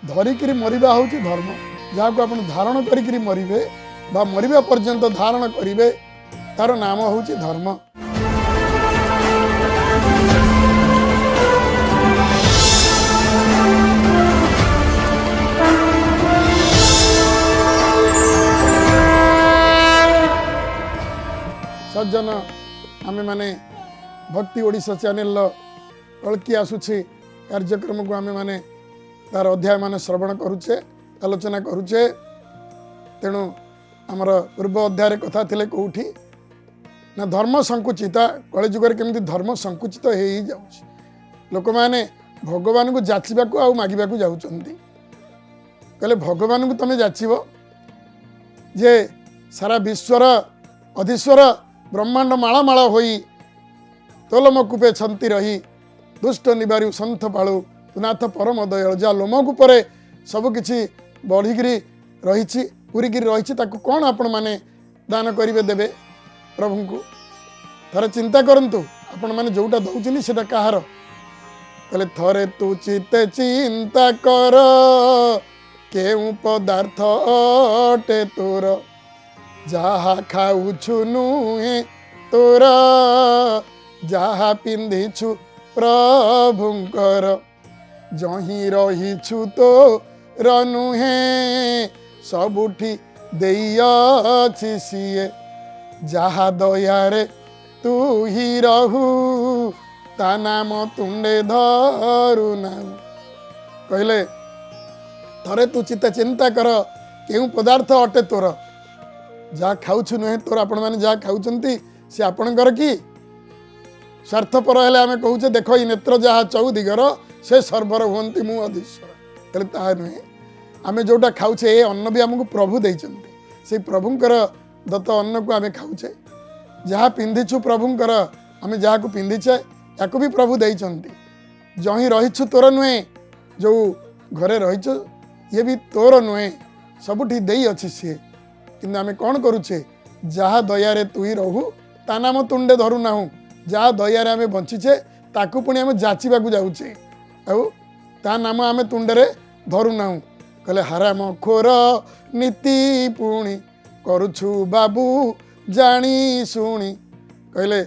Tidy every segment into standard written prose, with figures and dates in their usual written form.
धरिकी मरवा हूँ धर्म जहाँ को आप धारण करी मरवे बा मरवा पर्यंत धारण करेंगे तार नाम हूँ धर्म। सज्जन आमे माने भक्ति ओडिशा चैनल कलकी आसुछि कार्यक्रम को आमे माने तार अध्याय मान श्रवण करुचे आलोचना करुचे। तेणु आमर पूर्व अध्याय कथा थिले कोठी ना धर्म संकुचिता कलिजुगर केमती धर्म संकुचित हो जाउछि। लोक माने भगवान को जाचिबा को आ मागिबा को जाउचंती कहले भगवान को तमे जाचिबो जे सारा विश्वर अधीश्वर ब्रह्मांड माला माला होई तोलमकूपे छंती रही दुष्ट निबारी सन्थ पाळु नाथ परम दयालु जा लोमकूपे सबकि बढ़िकी रही पूरीकी रही कौन आपण मैंने दान करेंगे देवे प्रभु को थरे चिंता करंतु आपण मैंने जोटा दौचनी से कहार कहले थरे तू चिते चिंता कर केउ पदार्थ अटे तोर जहा खाऊछु नुहे तोर जहा पिंधिछु प्रभुंकर जही रहीछु तो नुहे सबुठी देइछि सिए जहा दयारे तू ही रहू ता नाम तुंडे धरू नाम। कहले थरे तू चित्त चिंता कर केउ पदार्थ अटे तोर जहाँ खाऊछु नुहे तोर आपण मैंने जहाँ खाऊचंती से आपणकर कि स्वार्थपर हेले आमे कहूचे देख ई नेत्र जहाँ चौदिगर से सर्वर हुंती मु अधीश्वर कहले ता नुहे आमे जोटा खाऊचे ए अन्न भी आमको प्रभु देइचंती से प्रभुंकर दत्त अन्न को आमे खाऊचे जहाँ पिंधिछु प्रभुंकर आमे जहाँ को पिंधिचे याको भी प्रभु देइचंती जही रहीछु तोर नुहे जो घरे रहीछु ये भी तोर नुहे सबुठी देई अछि से किंतु आमे कौन करुचे जहाँ दयारे तू ही रहू ता नाम तुंडे धरू नाहू जहाँ दयारे आमे बंचीचे ताकू पुणी आमे जाचिबा को जाउचे आउ ता नाम आमे तुंडे धरू नाहू। कहले हराम खोर नीति पुणी करुछु बाबू जानी शुणी कहले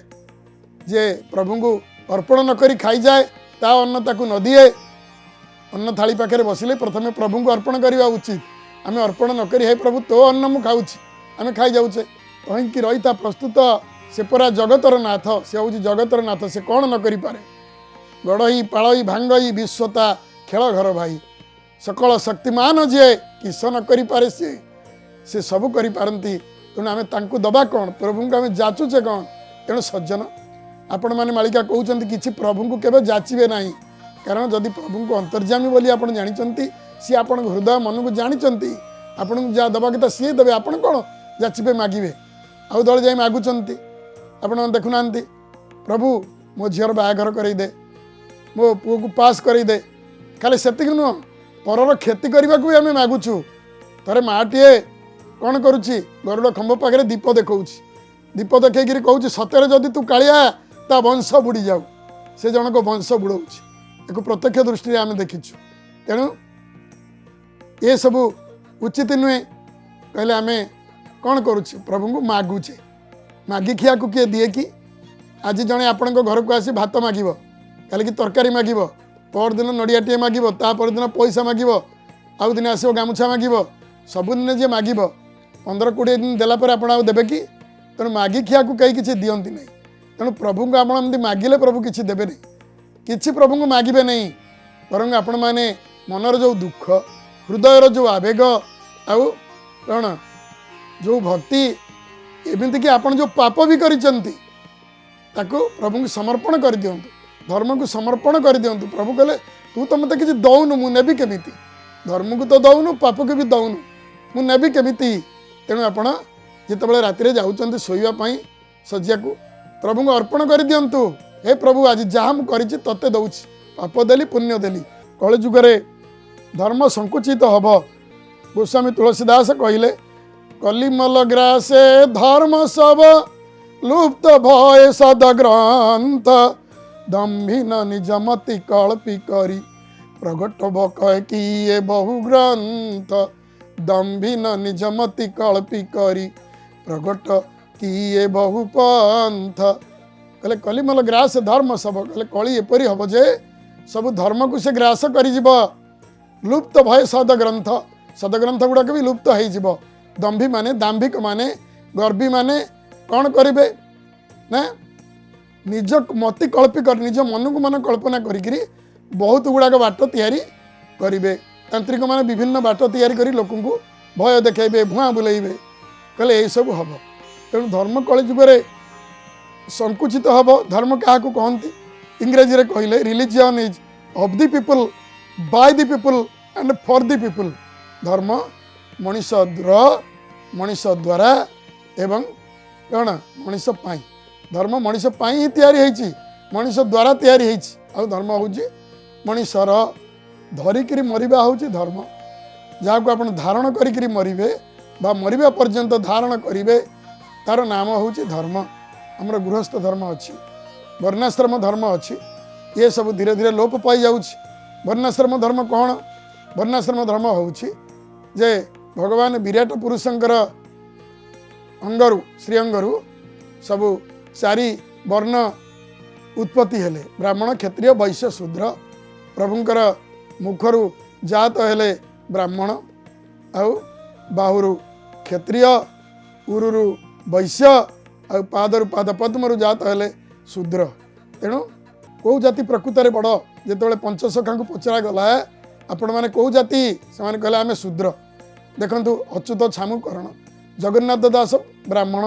जे प्रभु को अर्पण न करी खाई जाए ता अन्न ताकू न दिए अन्न थाली पाखे बसिले प्रथमे प्रभु को अर्पण करवा उचित आमे अर्पण न करी हे प्रभु तो अन्न मु खाऊछि आमे खाई जाउछे कहीं रही था प्रस्तुत से परा जगतर नाथ से हूँ जगतर नाथ से कौन न करी पारे गड़ई पाड़ई भांगई विश्वता खेल घर भाई सकल शक्तिमान जे किस न करी पारे से सब करी पारंती तेणु आमे तांकु दबा कौन प्रभु को आमे जाचुचे कौन। तेणु सज्जन आपण मैंने मालिका कहते किसी प्रभु को केवे जाचिबे नहीं कारण जदि प्रभु को अंतर्जामी बोली आप जानी सी आपण हृदय मन को जानी आपन को जहाँ दबा कथा सी देवे आपण कौन जाचिबे मागिबे आउ दल जाई मागुचंती आपण देखुना प्रभु मो झीर बाहाघर करई दे मो पुओ को पास करई दे खाली सेतिक नुह परर क्षति करने को भी आम मागुचु थे माटीए कौन करुच्ची गरुड़ खंभ पाखे दीप देखौछि दीप देखी कहूँ सतरे जदि तू कालिया ता वंश बुड़ी जाऊ से जनक वंश बुड़ौछि एक प्रत्यक्ष दृष्टि आम देखीचु। तेणु ये सब उचित नुहे कहले आम कौन करुच्चे प्रभु को मागुचे मागी खिया को किए दिए कि आज जड़े आपण घर को आसी भात मागिब काली की तरकारी मागिब पर दिन नड़ियाटे मागिब तापर दिन पैसा मागिब आउ दिन आसो गामुछा मागिब सबुदिन जे मागिब 15-20 दिन देलापर आप देवे कि तेणु मागी खिया को कहीं किसी दियंती नहीं। तेणु प्रभु को आप मागिले प्रभु किसी देवे नहीं किसी प्रभु को मागिबे नहीं बरं आपण मैंने मनर जो दुख हृदयर जो आवेग आउ कौन जो भक्ति एमती कि आपण जो पाप भी करिसेंती ताको प्रभु को समर्पण कर दियंतु धर्म को समर्पण कर दियंतु। प्रभु कहले तू तो मत किसी दौनु मु नेबी केमिति धर्म को तो दौनु पाप को भी दौनु मु नेबी केमिति। तेणु आपण जितेबाला राति जाऊँच शोवाई शज्या को प्रभु को अर्पण कर दियंतु हे प्रभु आज जहाँ मुझे तत्ते दौची पाप देली पुण्य देली कलिजुगे धर्म संकुचित हम गोस्वामी तुलसीदास कहले कलिमल ग्रासे धर्म सब लुप्त भय सद ग्रंथ दम्भिन निजमति कल्पी करी प्रगट कहे कि ये बहु ग्रंथ दम्भिन निजमति कल्पी करी प्रगट कि ये बहु पंथ कहले कलिमल ग्रास धर्म सब कहले कली एपरी हम जे सब धर्म को से ग्रास कर लुप्त भय सदग्रंथ गुड़ाक भी लुप्त हो दम्भी माने दाम्भिक माने गर्वी माने कौन करेंगे ना निज मति कल्पी कर निज मन को मन कल्पना करी बहुत गुड़ाक बाट तैयारी करेंगे तांत्रिक माने विभिन्न बाट तैयारी करी लोक भय देखेबे भुआं बुलेबे कहले यही सब हम तेणु धर्म कली जुगे संकुचित हम धर्म क्या कहती इंग्रेजी रे कहले religion is of the people by the people and for the people धर्म मनीष द्वारा एवं कौन मनीष पाई धर्म मनीष पाई ही तैयारी होईची मनीष द्वारा तैयारी होईची आ धर्म होची मनीषर धरिकी मरिबा होची धर्म जहाँ को आपण धारण करिकी मरिबे बा मरिबा पर्यंत धारण करिवे तार नाम होची धर्म हमर गृहस्थ धर्म अच्छी वर्णाश्रम धर्म अच्छी ये सब धीरे धीरे लोप पाई जाउछि वर्णाश्रम धर्म कौन वर्णाश्रम धर्म होउछि जे भगवान विराट पुरुषंकर अंगरु श्री अंगरु सब चारि वर्ण उत्पत्ति हेले ब्राह्मण क्षत्रिय वैश्य शूद्र प्रभुंकर मुखरु जात हेले ब्राह्मण आउ बाहुरु क्षत्रिय उरुरु वैश्य आ पादरु पाद पद्मरु जात हेले शूद्र तेणु कौ जाति प्रकृत में बड़ जिते पंचसखा को पचरा गला आपण मैंने कौ जाति से कहले आम शूद्र देखु अच्युत छामुकरण जगन्नाथ दास ब्राह्मण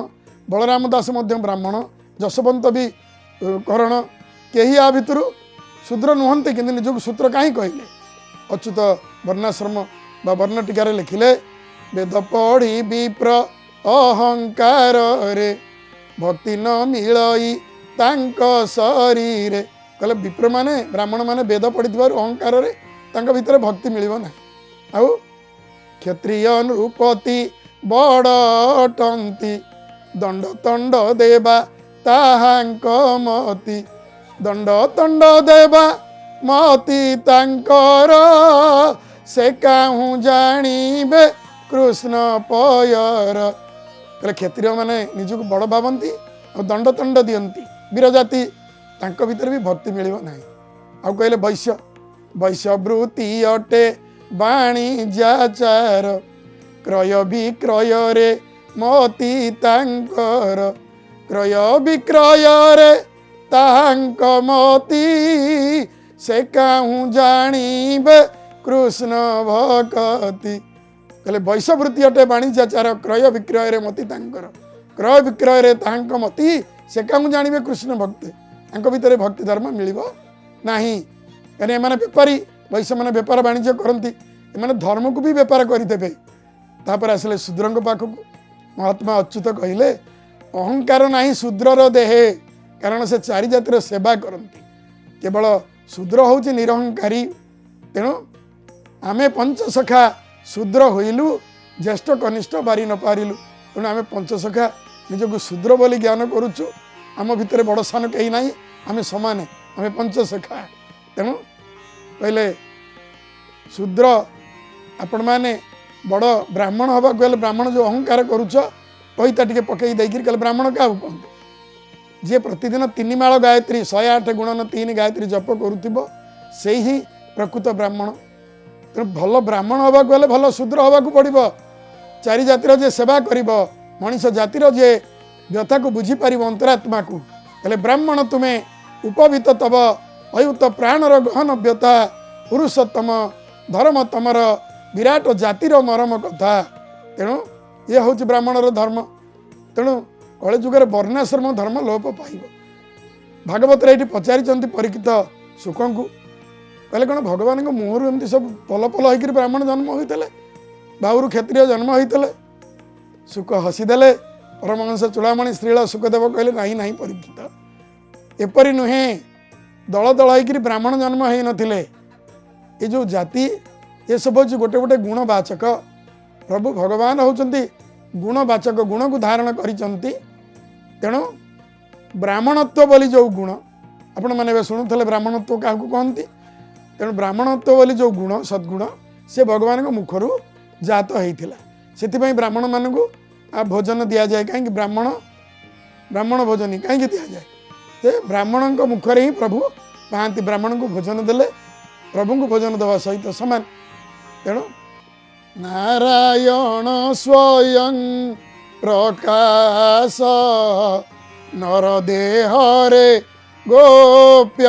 बलराम दास ब्राह्मण जशवंत भी करण कही आ भितर शूद्र नुहंते कि निजक सूत्र कहीं कहले अच्युत वर्णाश्रम बा वर्ण टीकार लिखिले वेद पढ़ी विप्र अहंकार रे भक्ति न मिलई तांक शरीर कहले विप्र माने ब्राह्मण माने वेद पढ़ी अहंकार रे तांका भितर भक्ति मिलिबो ना आउ क्षत्रिय नृपति बड़टंती दंड तंड देवा ताहांक मति दंड तंड देवा मति तांकर से काहू जानिबे कृष्ण पयर कहले क्षत्रिय माने निजक बड़ भावती और दंड तंड दियंती वीर जाति तांक भीतर भी भक्ति मिलिबो नाही आ कहले वैश्य वैश्य वृत्ति अटे वाणिज्याचार क्रय विक्रय रे मति तांकर क्रय विक्रय रे तांक मति से काहू जानिबे कृष्ण भक्ति कहले वैश्यवृत्ति अटे वाणिज्याचार क्रय विक्रय रे मति तांकर क्रय विक्रय रे तांक मति से काहू जानिबे कृष्ण भक्ति तांक भितर भक्ति धर्म मिलिबो नाही कने एमाने बेपारी वैश्य माने बेपार वाणिज्य करती एमाने धर्म को भी बेपार करदेवे तापर आसले शूद्रंक पाखक महात्मा अच्युत कहले अहंकार नाही शूद्रर देहे कारण से चारि जातिर सेवा करती केवल शूद्र होची निरहंकारी तेणु आमे पंचसखा शूद्र होइलु ज्येष्ठ कनिष्ठ बारी न पारिलु तेणु आमे पंचसखा निजक शूद्र बोली ज्ञान करुचु आम भितर बड़ सान कहीं ना आम समाने आम पंचसखा तेणु कहले शूद्र आपण मैंने बड़ ब्राह्मण हवा कहले ब्राह्मण जो अहंकार करुच कहीता टे पकई देकर कहले ब्राह्मण क्या कहते जी प्रतिदिन 3 माळ गायत्री 108 गुणन 3 गायत्री जप करुथिबो से ही प्रकृत ब्राह्मण तेणु भल ब्राह्मण हवा कहले भल शूद्र हवा पड़ो चारि जातिर जे सेवा करिब मनीष जातिर जे व्यथा को बुझीपार अंतरात्मा को कहले ब्राह्मण तुम्हें उपवीत तब अयुत प्राणर गहन व्यथा पुरुषोत्तम धर्म तमर विराट जातिर मरम कथा तेणु ये हूँ ब्राह्मणर धर्म तेणु कलि जुगे वर्णाश्रम धर्म लोप पाइब भागवत ये पचारि परीक्षित सुख को कहले कौन भगवान मुहर एमती सब पल पल होकर ब्राह्मण जन्म होते बाहुरु क्षत्रिय जन्म होते सुख हसीदे परमहंस चूड़ामणि श्रील सुखदेव कहले नहीं नहीं परीक्षित एपरी नुहे दल दल होकर ब्राह्मण जन्म हो नथिले ये जो जाति ये सब हूँ गोटे गोटे गुणवाचक प्रभु भगवान होउचंती गुणवाचक गुण को धारण करिचंती तेणु ब्राह्मणत्व बोली जो गुण आपण मैंने शुणुले ब्राह्मणत्व क्या कहती तेणु ब्राह्मणत्व बोली जो गुण सद्गुण से भगवान को मुखरू जात होता से ब्राह्मण मान को भोजन दि जाए कहीं ब्राह्मण भोजन कहीं दि जाए से ब्राह्मण मुखर ही प्रभु पाती ब्राह्मण को भोजन देले प्रभु को भोजन देवा सहित समान तेणु नारायण स्वयं प्रकाश नर देहरे गोप्य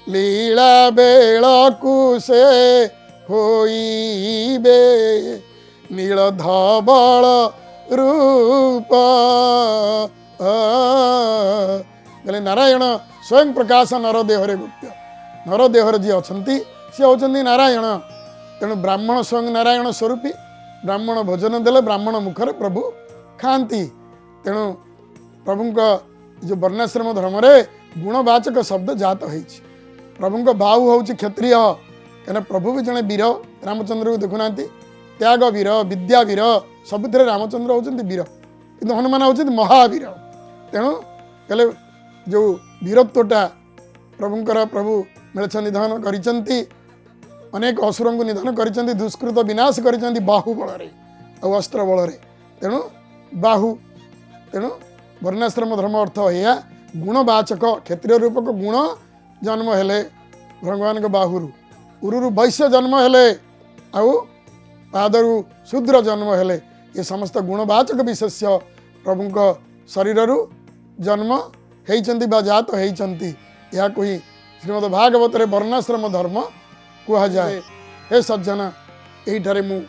लीला बेलकु से होइबे नील धवल रूप बोले नारायण स्वयं प्रकाश नर देहरे गुप्त नर देहर जी अच्छा सी होती नारायण तेणु ब्राह्मण स्वयं नारायण स्वरूपी ब्राह्मण भोजन देले ब्राह्मण मुखर प्रभु खाती तेणु प्रभु जो वर्णाश्रम धर्म रे गुणवाचक शब्द जात हो प्रभु बाहु हूँ क्षत्रिय कहीं प्रभु भी जड़े वीर रामचंद्र को देखुना त्याग वीर विद्या वीर सबुथ रामचंद्र होती वीर कि हनुमान होती महावीर तेणु कहले जो वीरत्वटा प्रभुंकर प्रभु मिलछ निधन करिसंती अनेक असुर को निधन करिसंती दुष्कृत विनाश करिसंती बाहु बल और अस्त्र बल तेणु बाहु तेणु वर्णाश्रम धर्म अर्थ या गुणवाचक क्षत्रिय रूपक गुण जन्म हेले भगवान के बाहुरु उरुरु वैश्य जन्म हेले आउ पादरु शूद्र जन्म हेले ये समस्त गुणवाचक विशेष्य प्रभु शरीर जन्म होती जात होती या कोई श्रीमद भागवत वर्णाश्रम धर्म कहुए हे सज्जन यही मु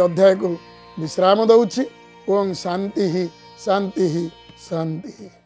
अध्याय को विश्राम दौची ओम शांति शांति शांति।